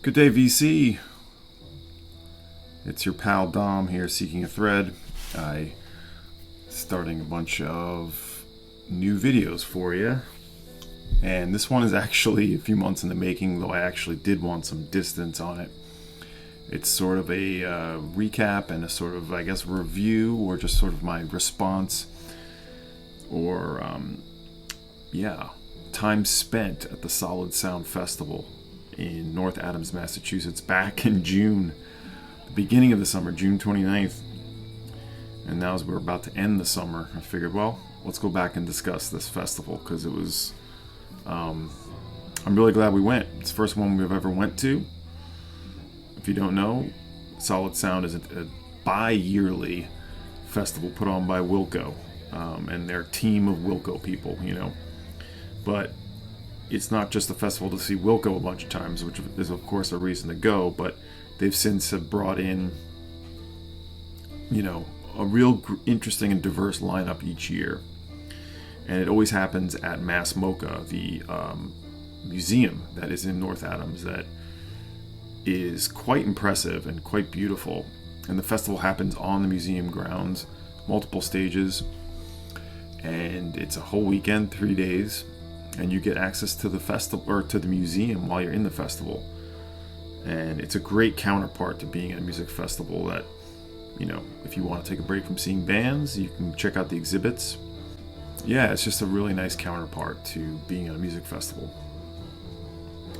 Good day, VC. It's your pal Dom here, seeking a thread. Starting a bunch of new videos for you. And this one is actually a few months in the making, though I actually did want some distance on it. It's sort of a recap and a sort of, I guess, review, or just sort of my response, or time spent at the Solid Sound Festival in North Adams, Massachusetts, back in June, the beginning of the summer, June 29th. And now as we're about to end the summer, I figured, well, let's go back and discuss this festival, because it was, I'm really glad we went. It's the first one we've ever went to. If you don't know, Solid Sound is a bi-yearly festival put on by Wilco, and their team of Wilco people, you know. But it's not just a festival to see Wilco a bunch of times, which is of course a reason to go, but they've since have brought in, you know, a real interesting and diverse lineup each year. And it always happens at Mass Mocha, the museum that is in North Adams, that is quite impressive and quite beautiful. And the festival happens on the museum grounds, multiple stages, and it's a whole weekend, 3 days. And you get access to the festival, or to the museum, while you're in the festival. And it's a great counterpart to being at a music festival that, you know, if you want to take a break from seeing bands, you can check out the exhibits. Yeah, it's just a really nice counterpart to being at a music festival.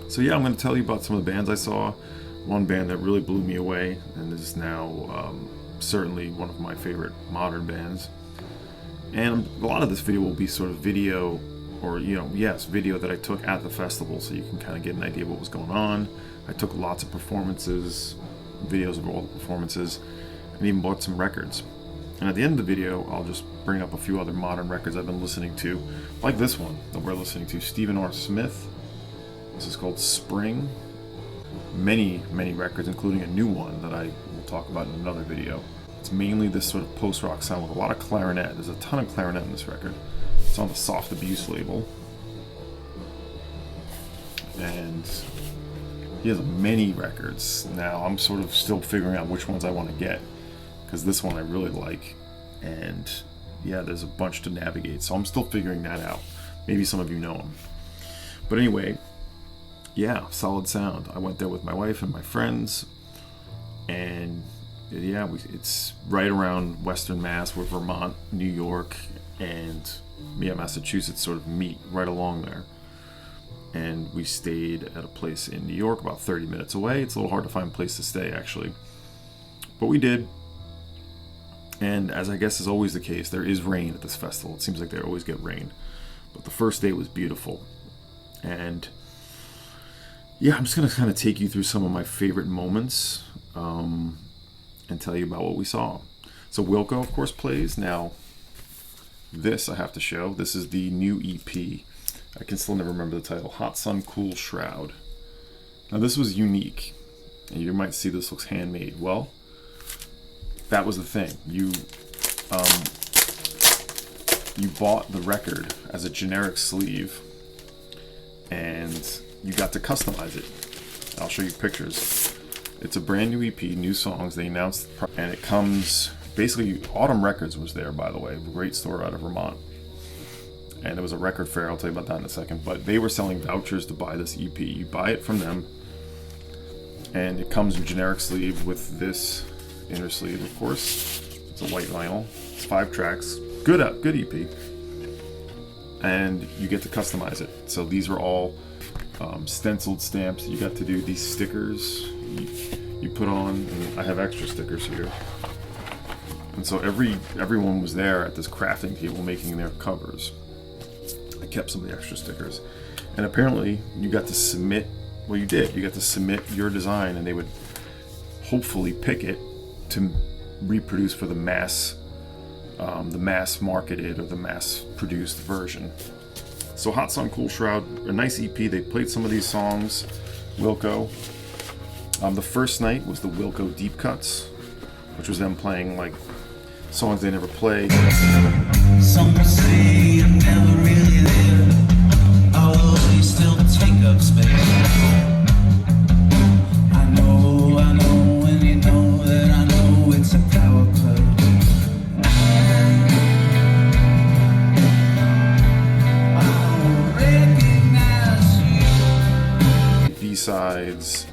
So yeah, I'm going to tell you about some of the bands I saw. One band that really blew me away, and is now certainly one of my favorite modern bands. And a lot of this video will be sort of video, or, you know, yes, video that I took at the festival, so you can kind of get an idea of what was going on. I took lots of performances, videos of all the performances, and even bought some records. And at the end of the video, I'll just bring up a few other modern records I've been listening to, like this one that we're listening to, Stephen R. Smith. This is called Spring. Many records, including a new one that I will talk about in another video. It's mainly this sort of post-rock sound with a lot of clarinet. There's a ton of clarinet in this record. It's on the Soft Abuse label. And he has many records. Now I'm sort of still figuring out which ones I want to get, because this one I really like. And yeah, there's a bunch to navigate, so I'm still figuring that out. Maybe some of you know him. But anyway, yeah, Solid Sound. I went there with my wife and my friends. And yeah, it's right around Western Mass, where Vermont, New York, and Massachusetts sort of meet right along there. And we stayed at a place in New York about 30 minutes away. It's a little hard to find a place to stay, actually, but we did. And as I guess is always the case, there is rain at this festival. It seems like they always get rain, but the first day was beautiful. And yeah, I'm just gonna kind of take you through some of my favorite moments, and tell you about what we saw. So Wilco, of course, plays. Now this I have to show. This is the new EP. I can still never remember the title. Hot Sun Cool Shroud. Now this was unique, and you might see this looks handmade. Well, that was the thing. You bought the record as a generic sleeve, and you got to customize it. I'll show you pictures. It's a brand new EP, new songs. They announced, and it comes basically. Autumn Records was there, by the way, a great store out of Vermont. And there was a record fair. I'll tell you about that in a second. But they were selling vouchers to buy this EP. You buy it from them, and it comes in generic sleeve with this inner sleeve, of course. It's a white vinyl. It's 5 tracks. Good EP. And you get to customize it. So these are all stenciled stamps. You got to do these stickers you put on, and I have extra stickers here. And so everyone was there at this crafting table making their covers. I kept some of the extra stickers, and apparently you got to submit. Well, you did. You got to submit your design, and they would hopefully pick it to reproduce for the mass marketed or the mass produced version. So Hot Sun Cool Shroud, a nice EP. They played some of these songs. Wilco. The first night was the Wilco Deep Cuts. which was them playing like songs they never played. Some say you're never really there. Oh, you still take up space. I know, and you know that I know it's a power play. I won't recognize you. B-sides.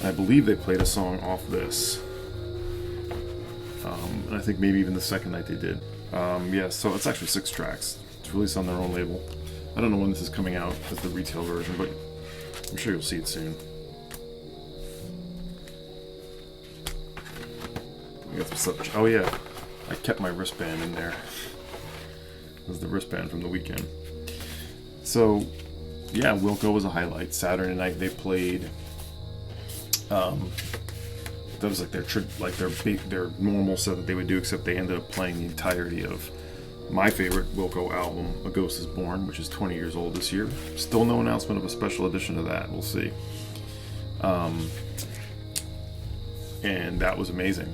I believe they played a song off this. And I think maybe even the second night they did. Yeah, so it's actually 6 tracks. It's released on their own label. I don't know when this is coming out as the retail version, but I'm sure you'll see it soon. We got some stuff. Oh yeah, I kept my wristband in there. It was the wristband from the weekend. So, yeah, Wilco was a highlight. Saturday night they played. That was like their normal set that they would do, except they ended up playing the entirety of my favorite Wilco album, A Ghost Is Born, which is 20 years old this year. Still no announcement of a special edition of that. We'll see. And that was amazing.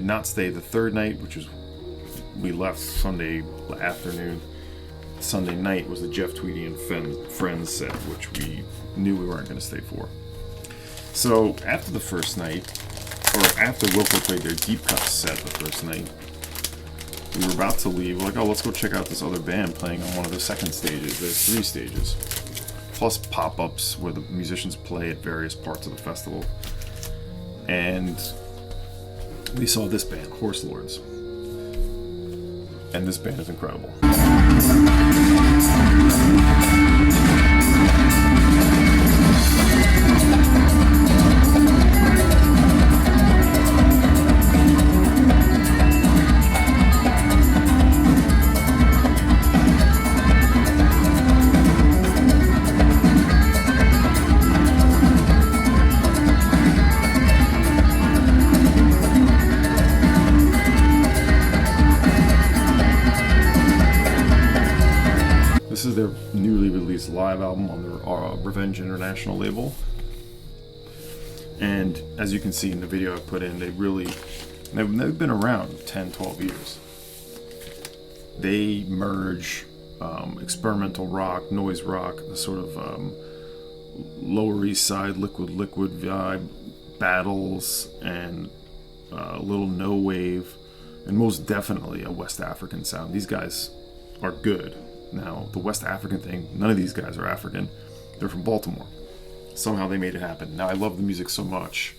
Not stay the third night, which is we left Sunday afternoon. Sunday night was the Jeff Tweedy and Friends set, which we knew we weren't going to stay for. So after the first night, or after Wilco played their deep cut set the first night, we were about to leave. We're like, oh, let's go check out this other band playing on one of the second stages. There's 3 stages, plus pop-ups where the musicians play at various parts of the festival. And we saw this band, Horse Lords, and this band is incredible. This is their newly released live album on their Revenge International label. And as you can see in the video I put in, they've been around 10, 12 years. They merge experimental rock, noise rock, the sort of Lower East Side liquid vibe, battles, and a little no wave, and most definitely a West African sound. These guys are good. Now, the West African thing, none of these guys are African. They're from Baltimore. Somehow they made it happen. Now, I love the music so much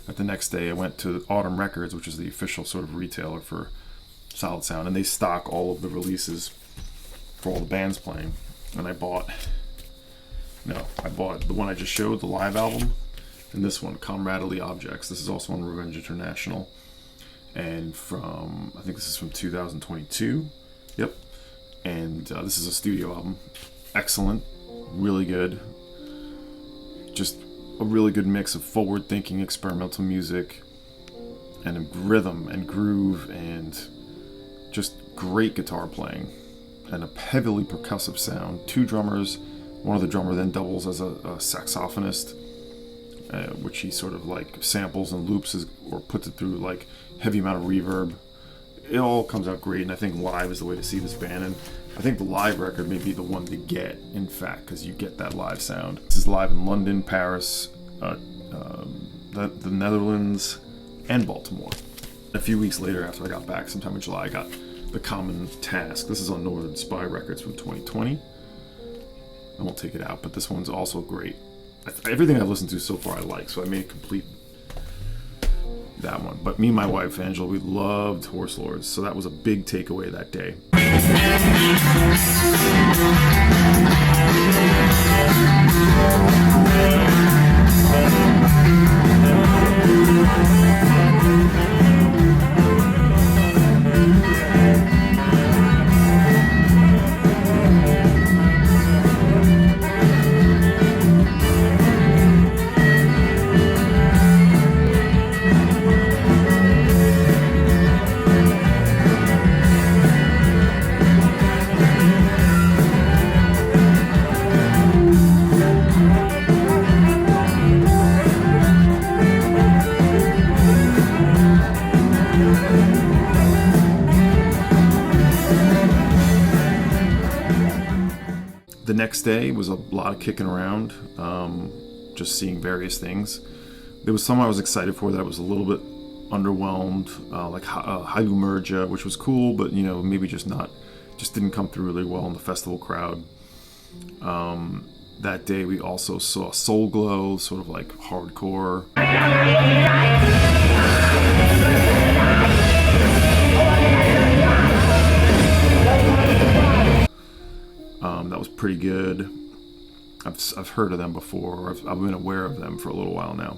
that the next day I went to Autumn Records, which is the official sort of retailer for Solid Sound, and they stock all of the releases for all the bands playing. And I bought the one I just showed, the live album, and this one, Comradely Objects. This is also on Revenge International. And I think this is from 2022. Yep. And this is a studio album. Excellent, really good. Just a really good mix of forward-thinking experimental music and rhythm and groove and just great guitar playing and a heavily percussive sound. 2 drummers. One of the drummers then doubles as a saxophonist, which he sort of like samples and loops or puts it through like heavy amount of reverb. It all comes out great, and I think live is the way to see this band. And I think the live record may be the one to get, in fact, because you get that live sound. This is live in London, Paris, the Netherlands, and Baltimore. A few weeks later, after I got back, sometime in July, I got The Common Task. This is on Northern Spy Records from 2020. I won't take it out, but this one's also great. Everything I've listened to so far I like, so I made complete that one. But me and my wife, Angela, we loved Horse Lords, so that was a big takeaway that day. The next day was a lot of kicking around, just seeing various things. There was some I was excited for that I was a little bit underwhelmed, like Hailu Merja, which was cool, but maybe just didn't come through really well in the festival crowd. That day we also saw Soul Glow, sort of like hardcore. That was pretty good. I've heard of them before. I've been aware of them for a little while now.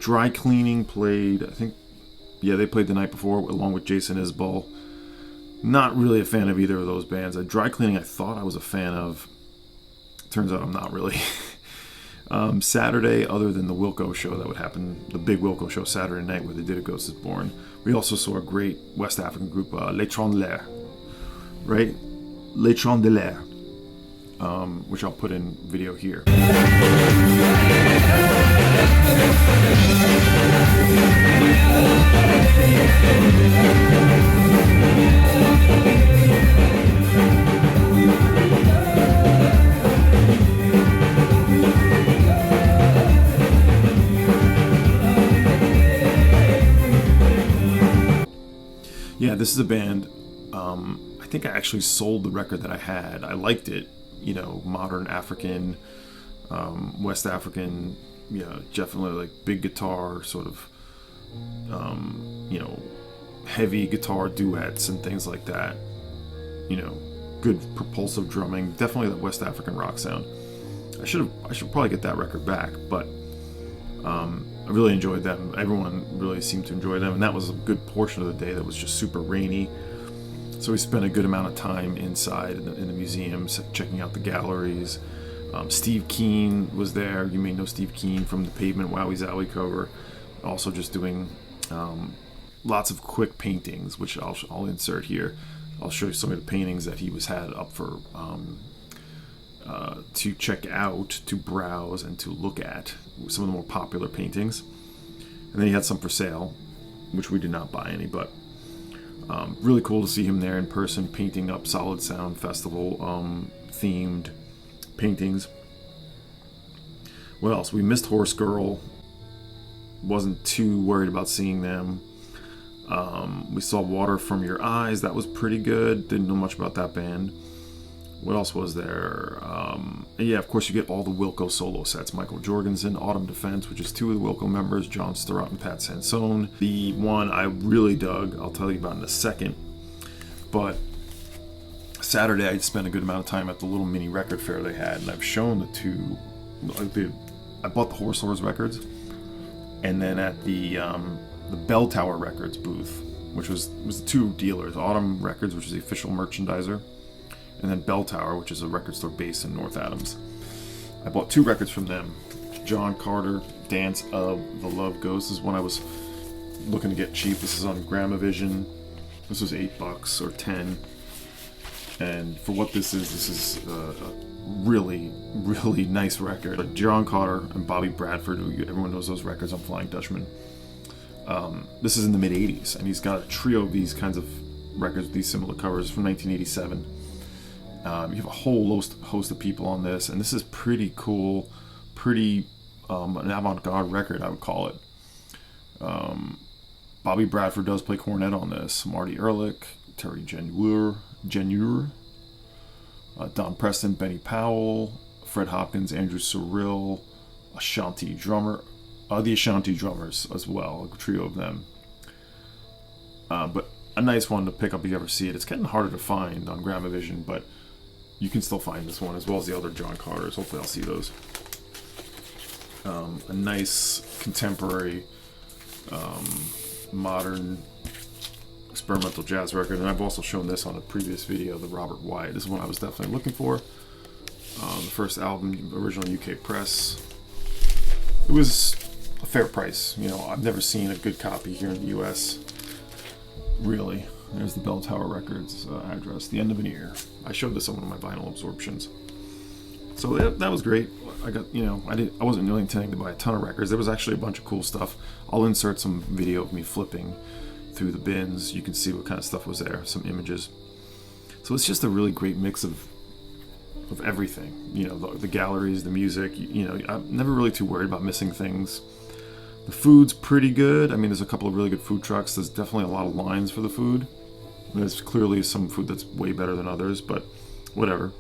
Dry Cleaning played, I think, they played the night before along with Jason Isbell. Not really a fan of either of those bands. Dry Cleaning I thought I was a fan of. Turns out I'm not really. Saturday, other than the Wilco show that would happen, the big Wilco show Saturday night where they did A Ghost Is Born, we also saw a great West African group, Les Trondelaires, right? Les Trondelaires, which I'll put in video here. Yeah, this is a band. I think I actually sold the record that I had. I liked it. Modern African, West African, definitely like big guitar, sort of, heavy guitar duets and things like that. Good propulsive drumming, definitely that West African rock sound. I should probably get that record back, but I really enjoyed them. Everyone really seemed to enjoy them, and that was a good portion of the day that was just super rainy. So we spent a good amount of time inside in the museums, checking out the galleries. Steve Keen was there. You may know Steve Keen from the Pavement Wowie Zowie cover. Also just doing lots of quick paintings, which I'll insert here. I'll show you some of the paintings that he had up for to check out, to browse, and to look at. Some of the more popular paintings. And then he had some for sale, which we did not buy any, but really cool to see him there in person painting up Solid Sound Festival themed paintings. What else? We missed Horse Girl. Wasn't too worried about seeing them. We saw Water From Your Eyes. That was pretty good. Didn't know much about that band. What else was there? Of course, you get all the Wilco solo sets. Michael Jorgensen, Autumn Defense, which is two of the Wilco members, John Sturrock and Pat Sansone. The one I really dug, I'll tell you about in a second. But Saturday, I spent a good amount of time at the little mini record fair they had, and I've shown the two. I bought the Horse Whores records, and then at the Bell Tower Records booth, which was the two dealers, Autumn Records, which is the official merchandiser, and then Bell Tower, which is a record store based in North Adams. I bought two records from them. John Carter, Dance of the Love Ghost is one I was looking to get cheap. This is on Gramavision. This was $8 or 10. And for what this is a really, really nice record. John Carter and Bobby Bradford, who everyone knows those records on Flying Dutchman. This is in the mid 80s, and he's got a trio of these kinds of records, these similar covers from 1987. You have a whole host of people on this, and this is pretty cool, pretty an avant-garde record, I would call it. Bobby Bradford does play cornet on this. Marty Ehrlich, Terry Genure, Don Preston, Benny Powell, Fred Hopkins, Andrew Cyril, Ashanti drummer, the Ashanti drummers as well, a trio of them. But a nice one to pick up if you ever see it. It's getting harder to find on Gramavision, but you can still find this one as well as the other John Carters. Hopefully I'll see those. A nice contemporary modern experimental jazz record. And I've also shown this on a previous video, the Robert Wyatt. This is one I was definitely looking for. The first album, original UK press. It was a fair price. You know, I've never seen a good copy here in the US. Really. There's the Bell Tower Records address, the end of an ear. I showed this on one of my vinyl absorptions. So that was great. I got, you know, I wasn't really intending to buy a ton of records. There was actually a bunch of cool stuff. I'll insert some video of me flipping through the bins. You can see what kind of stuff was there, some images. So it's just a really great mix of everything. You know, the galleries, the music. You know, I'm never really too worried about missing things. The food's pretty good. I mean, there's a couple of really good food trucks. There's definitely a lot of lines for the food. There's clearly some food that's way better than others, but whatever.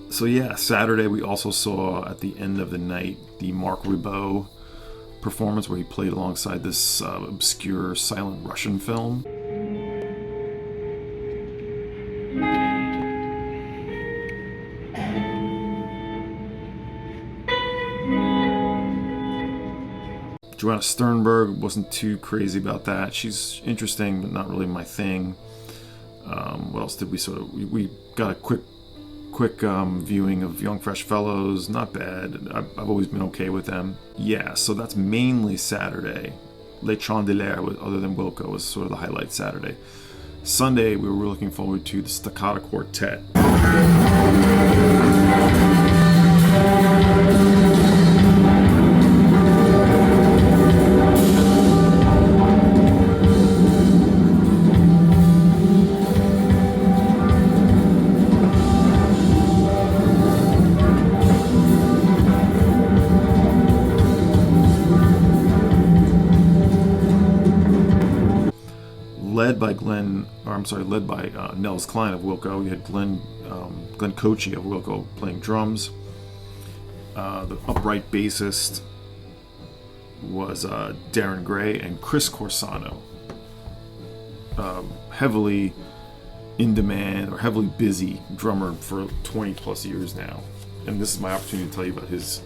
So yeah, Saturday we also saw at the end of the night the Marc Ribot performance where he played alongside this obscure silent Russian film. Joanna Sternberg, wasn't too crazy about that. She's interesting, but not really my thing. What else did we sort of... We got a quick viewing of Young Fresh Fellows. Not bad. I've always been okay with them. Yeah, so that's mainly Saturday. Les Chandeliers, other than Wilco, was sort of the highlight Saturday. Sunday, we were looking forward to the Staccato Quartet. Led by Nels Klein of Wilco. You had Glenn Cochi of Wilco playing drums. The upright bassist was Darren Gray, and Chris Corsano. Heavily in demand or heavily busy drummer for 20 plus years now. And this is my opportunity to tell you about his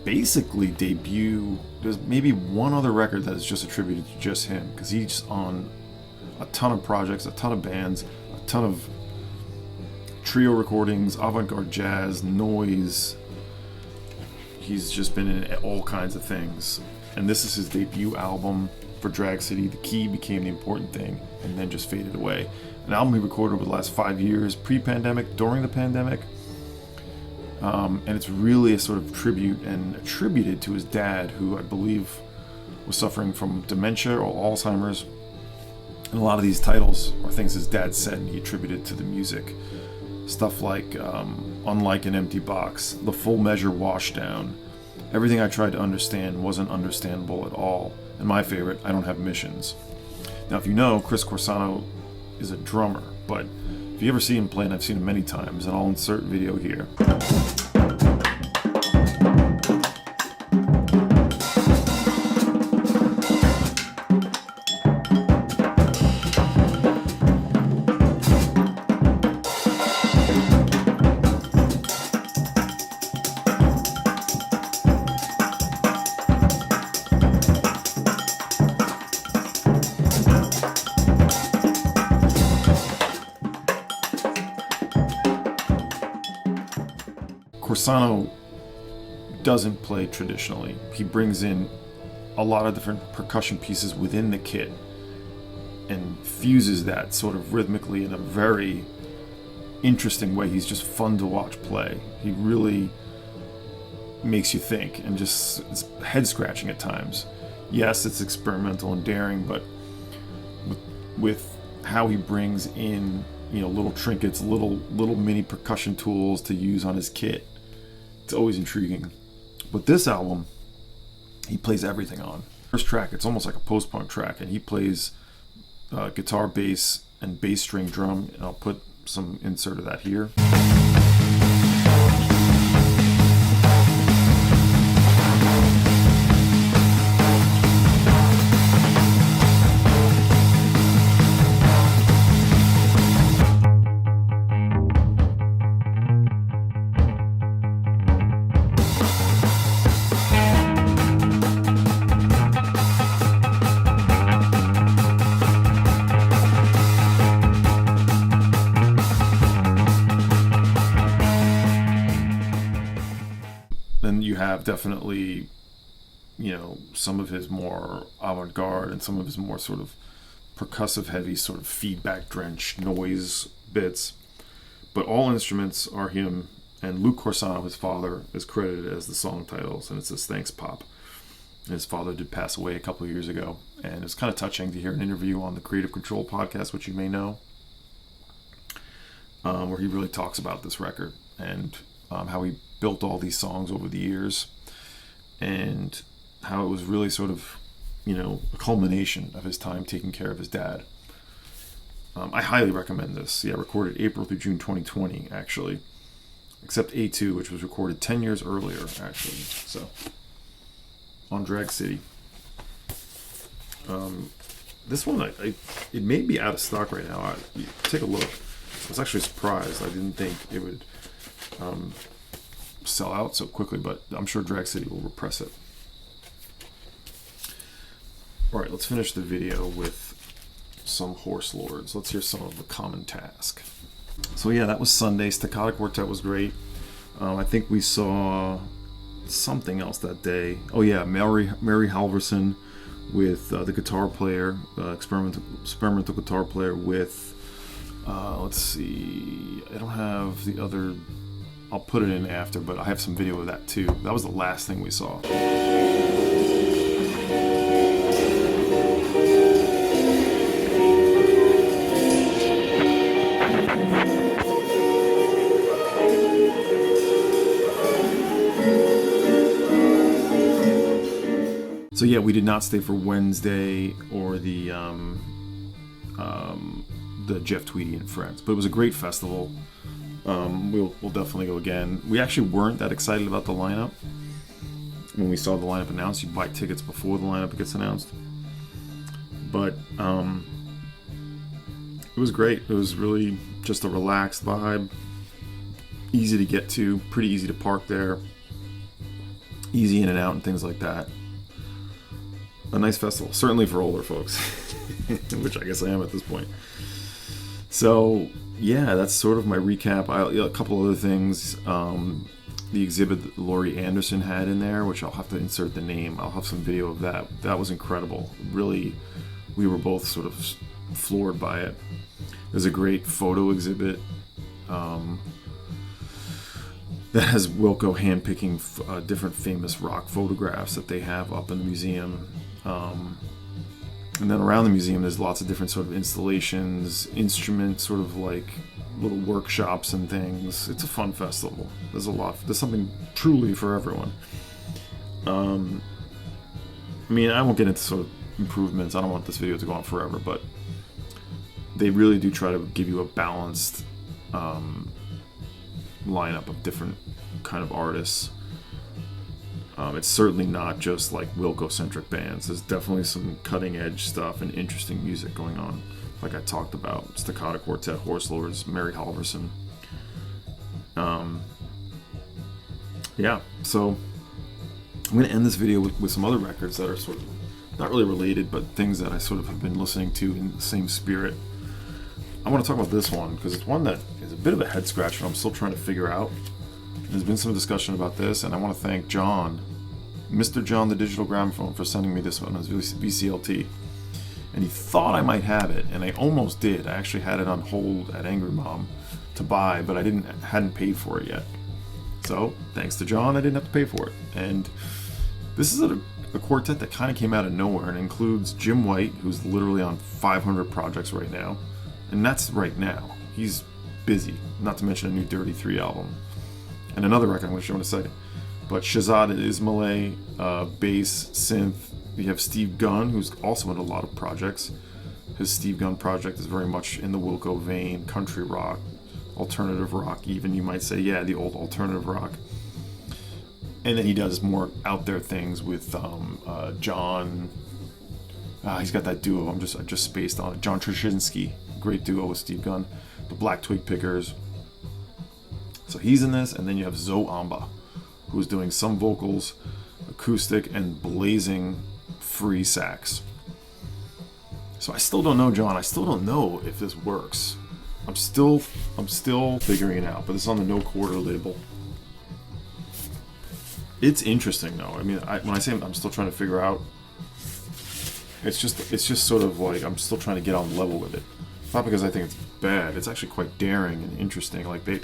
basically debut. There's maybe one other record that is just attributed to just him, because he's on a ton of projects, a ton of bands, a ton of trio recordings, avant-garde jazz, noise. He's just been in all kinds of things. And this is his debut album for Drag City. The key became the important thing and then just faded away. An album he recorded over the last 5 years, pre-pandemic, during the pandemic. And it's really a sort of tribute and attributed to his dad, who I believe was suffering from dementia or Alzheimer's. And a lot of these titles are things his dad said and he attributed to the music. Stuff like Unlike an Empty Box, The Full Measure Washdown. Everything I tried to understand wasn't understandable at all. And my favorite, I Don't Have Missions. Now, if you know, Chris Corsano is a drummer, but if you ever see him play, and I've seen him many times, and I'll insert video here. Corsano doesn't play traditionally. He brings in a lot of different percussion pieces within the kit and fuses that sort of rhythmically in a very interesting way. He's just fun to watch play. He really makes you think, and just it's head scratching at times. Yes, it's experimental and daring, but with how he brings in, you know, little trinkets, little mini percussion tools to use on his kit, it's always intriguing. But this album, he plays everything on. First track, it's almost like a post-punk track, and he plays guitar, bass, and bass string drum, and I'll put some insert of that here. have definitely, some of his more avant-garde and some of his more sort of percussive heavy sort of feedback drenched noise bits, but all instruments are him, and Luke Corsano, his father, is credited as the song titles, and it says Thanks Pop. His father did pass away a couple of years ago, and it's kind of touching to hear an interview on the Creative Control podcast, which you may know, where he really talks about this record and how he built all these songs over the years, and how it was really sort of, a culmination of his time taking care of his dad. I highly recommend this. Yeah, recorded April through June 2020, actually. Except A2, which was recorded 10 years earlier, actually. So, on Drag City. This one, it may be out of stock right now. Take a look. I was actually surprised. I didn't think it would sell out so quickly, but I'm sure Drag City will repress it. Alright, let's finish the video with some Horse Lords. Let's hear some of The Common Task. So yeah, that was Sunday. Staccato Quartet was great. I think we saw something else that day. Oh yeah, Mary Halverson with the guitar player, experimental guitar player with, let's see, I don't have the other, I'll put it in after, but I have some video of that too. That was the last thing we saw. So yeah, we did not stay for Wednesday or the Jeff Tweedy and Friends, but it was a great festival. We'll definitely go again. We actually weren't that excited about the lineup when we saw the lineup announced. You buy tickets before the lineup gets announced, but it was great. It was really just a relaxed vibe, easy to get to, pretty easy to park there, easy in and out and things like that. A nice festival, certainly for older folks, which I guess I am at this point. So yeah, that's sort of my recap. A couple other things. The exhibit that Laurie Anderson had in there, which I'll have to insert the name. I'll have some video of that. That was incredible. Really, we were both sort of floored by it. There's a great photo exhibit that has Wilco handpicking different famous rock photographs that they have up in the museum. And then around the museum there's lots of different sort of installations, instruments, sort of like little workshops and things. It's a fun festival. There's something truly for everyone. I mean, I won't get into sort of improvements. I don't want this video to go on forever, but they really do try to give you a balanced lineup of different kind of artists. It's certainly not just like Wilco-centric bands. There's definitely some cutting-edge stuff and interesting music going on, like I talked about. Staccato Quartet, Horse Lords, Mary Halverson. Yeah, so I'm going to end this video with some other records that are sort of not really related, but things that I sort of have been listening to in the same spirit. I want to talk about this one because it's one that is a bit of a head scratcher. I'm still trying to figure out. There's been some discussion about this, and I want to thank John, Mr. John the Digital Gramophone, for sending me this one as VCLT. And he thought I might have it, and I almost did. I actually had it on hold at Angry Mom to buy, but I hadn't paid for it yet. So, thanks to John, I didn't have to pay for it. And this is a quartet that kind of came out of nowhere and includes Jim White, who's literally on 500 projects right now. And that's right now. He's busy, not to mention a new Dirty 3 album. And another record I'm going to show in a second. But Shahzad Ismaileh, bass, synth. We have Steve Gunn, who's also in a lot of projects. His Steve Gunn project is very much in the Wilco vein, country rock, alternative rock even, you might say. Yeah, the old alternative rock. And then he does more out there things with John. He's got that duo. I just spaced on it. John Trzynski, great duo with Steve Gunn. The Black Twig Pickers. So he's in this, and then you have Zoe Amba, who's doing some vocals, acoustic, and blazing free sax. So I still don't know, John. I still don't know if this works. I'm still figuring it out, but it's on the No Quarter label. It's interesting though. I mean, when I say I'm still trying to figure out, it's just sort of like I'm still trying to get on level with it. Not because I think it's bad. It's actually quite daring and interesting. Like a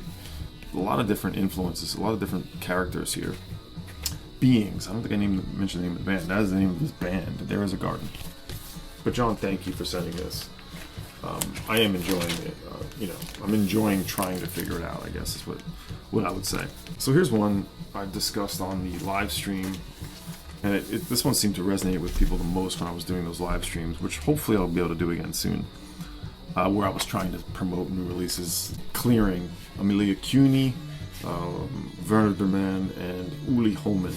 lot of different influences, a lot of different characters here. Beings. I don't think I mentioned the name of the band. That is the name of this band. There is a garden. But John, thank you for sending this. I am enjoying it. I'm enjoying trying to figure it out, I guess is what I would say. So here's one I discussed on the live stream. And this one seemed to resonate with people the most when I was doing those live streams, which hopefully I'll be able to do again soon. Where I was trying to promote new releases, clearing Amelia Cuny, Werner Derman, and Uli Holman.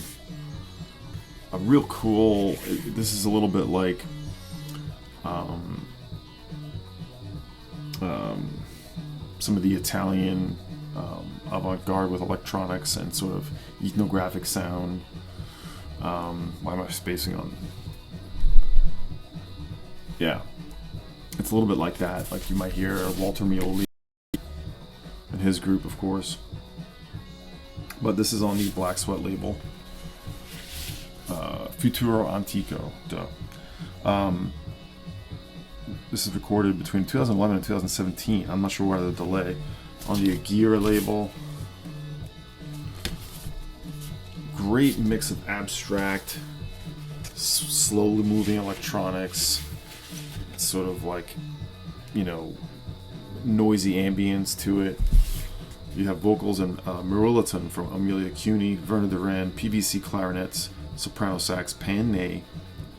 A real cool. This is a little bit like some of the Italian avant-garde with electronics and sort of ethnographic sound. Why am I spacing on? Yeah, it's a little bit like that. Like you might hear Walter Mioli and his group, of course. But this is on the Black Sweat label. Futuro Antico. This is recorded between 2011 and 2017. I'm not sure why the delay. On the Agira label. Great mix of abstract, slowly moving electronics. It's sort of like, noisy ambience to it. You have vocals and Merulaton from Amelia Cuny, Werner Duran, PVC clarinets, soprano sax, pan ney,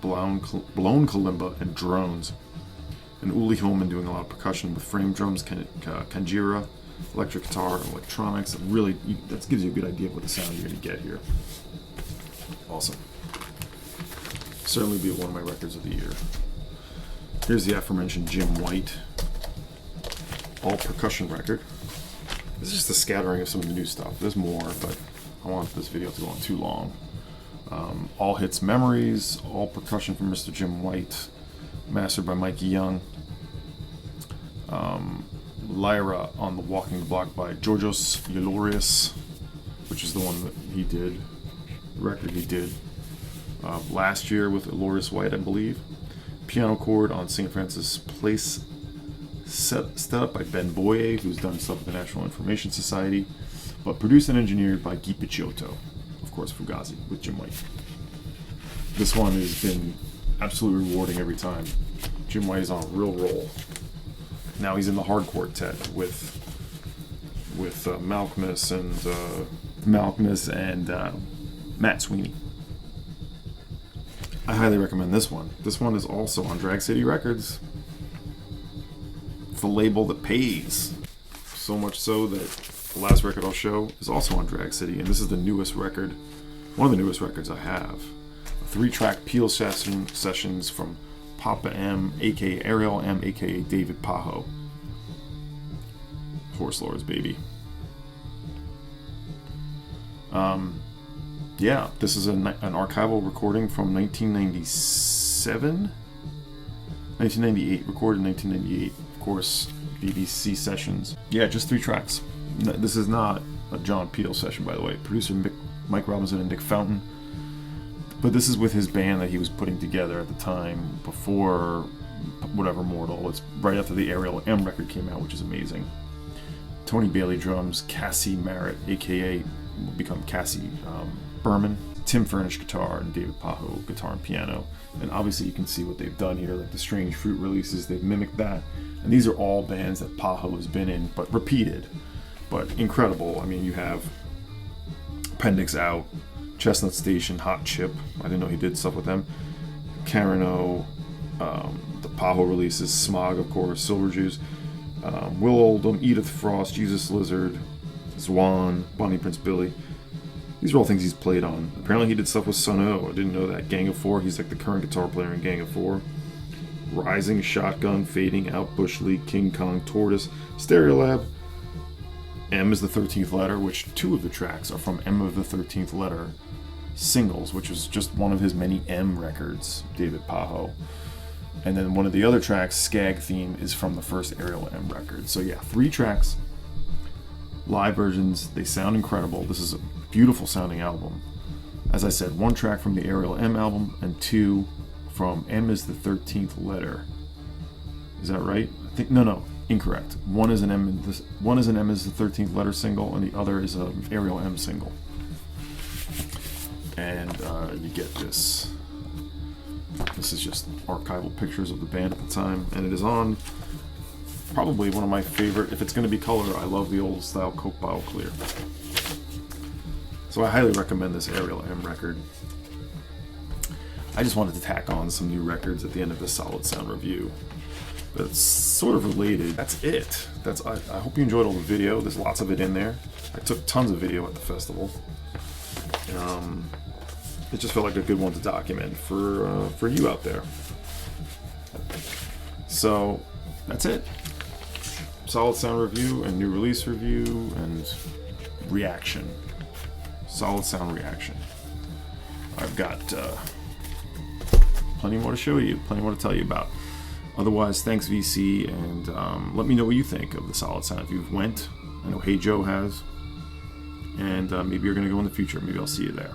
blown kalimba, and drones. And Uli Holman doing a lot of percussion with frame drums, kanjira, electric guitar, and electronics. Really, that gives you a good idea of what the sound you're going to get here. Awesome. Certainly be one of my records of the year. Here's the aforementioned Jim White all percussion record. This is just a scattering of some of the new stuff. There's more, but I don't want this video to go on too long. All Hits Memories, all percussion from Mr. Jim White, mastered by Mikey Young. Lyra on the Walking the Block by Georgios Yolorius, which is the one that he did, the record he did last year with Loris White, I believe. Piano chord on St. Francis Place, set up by Ben Boye, who's done stuff with the National Information Society, but produced and engineered by Guy Picciotto, of course, Fugazi, with Jim White. This one has been absolutely rewarding every time. Jim White is on a real roll. Now he's in the hard quartet with Malcolmus and Matt Sweeney. I highly recommend this one. This one is also on Drag City Records. It's the label that pays. So much so that the last record I'll show is also on Drag City, and this is the newest record, one of the newest records I have. A 3-track Peel sessions from Papa M, aka Ariel M, aka David Pajo. Horse Lords, baby. Yeah, this is an archival recording from 1997? 1998, recorded in 1998. Of course, BBC sessions. Yeah, just 3 tracks. This is not a John Peel session, by the way. Producer Mike Robinson and Nick Fountain. But this is with his band that he was putting together at the time before Whatever Mortal. It's right after the Ariel M record came out, which is amazing. Tony Bailey drums, Cassie Merritt, aka will become Cassie Berman, Tim Furnish guitar, and David Pajo guitar and piano. And obviously you can see what they've done here, like the Strange Fruit releases, they've mimicked that. And these are all bands that Pajo has been in, but repeated. But incredible. I mean, you have Appendix Out, Chestnut Station, Hot Chip. I didn't know he did stuff with them. Carano, the Pajo releases, Smog, of course, Silver Jews, Will Oldham, Edith Frost, Jesus Lizard, Zwan, Bonnie Prince Billy. These are all things he's played on. Apparently he did stuff with Sun O. I didn't know that. Gang of Four, he's like the current guitar player in Gang of Four. Rising, Shotgun, Fading, Out, Bush League, King Kong, Tortoise, Stereolab. M is the 13th letter, which 2 of the tracks are from M of the 13th letter singles, which was just one of his many M records, David Pajo. And then one of the other tracks, Skag Theme, is from the first Ariel M record. So yeah, 3 tracks, live versions. They sound incredible. This is a beautiful sounding album. As I said, 1 track from the Ariel M album and 2 from M is the 13th letter. Is that right? I think no, incorrect. One is an M is the 13th letter single, and the other is a Ariel M single. And you get this. This is just archival pictures of the band at the time, and it is on probably one of my favorite. If it's going to be color, I love the old style Coke Bottle Clear. So I highly recommend this Ariel M record. I just wanted to tack on some new records at the end of this Solid Sound review. But it's sort of related. That's it. I hope you enjoyed all the video. There's lots of it in there. I took tons of video at the festival. It just felt like a good one to document for you out there. So that's it. Solid Sound review and new release review and reaction. Solid Sound reaction. I've got plenty more to show you, plenty more to tell you about. Otherwise, thanks VC, and let me know what you think of the Solid Sound. If you've went, I know Hey Joe has, and maybe you're going to go in the future. Maybe I'll see you there.